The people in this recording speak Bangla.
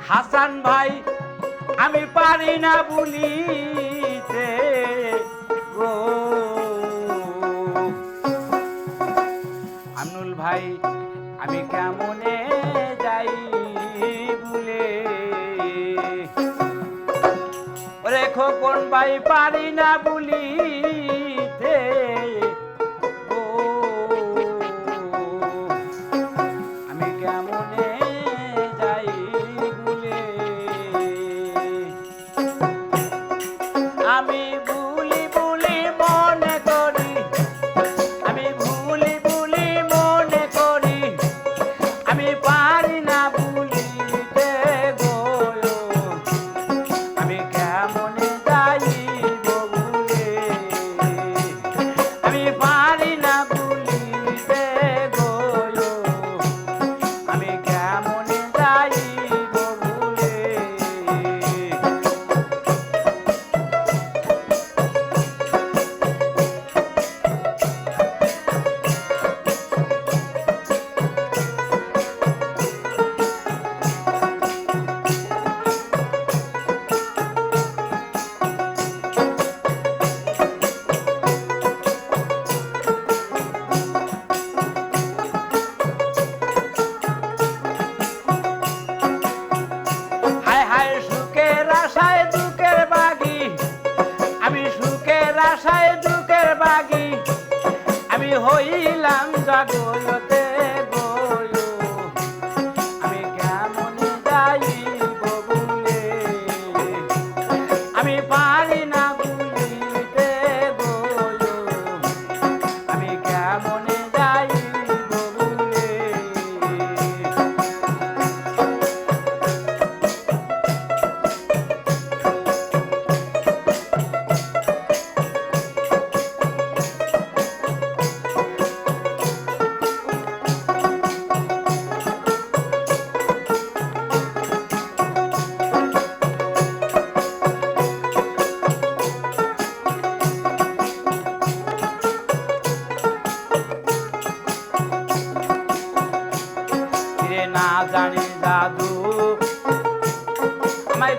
হাসান ভাই আমি পারি না বলিতে গো। আমিনুল ভাই আমি কেমনে যাই ভুলে, ওরে খোকন ভাই পারি না বলিতে গো। আমি কেমনে যাই ভুলে, আমি ভুলি ভুলি মনে করি, আমি ভুলি ভুলি মনে করি, আমি পারি না ভুলিতে গো। আমি কেমনে যাইব ভুলে, আমি পারি না ভুলিতে গো। আমি কেমনে যাইব ভুলে। হায় হায় সুখের আশায় দুঃখের বাগি, আমি সুখের আশায় দুঃখের বাগি, আমি হইলাম জাগতে গো। আমি কেমনে যাইব ভুলে, আমি পারি না ভুলিতে গো। আমি কেমনে যাইব ভুলে। না জানি জাদু আমায়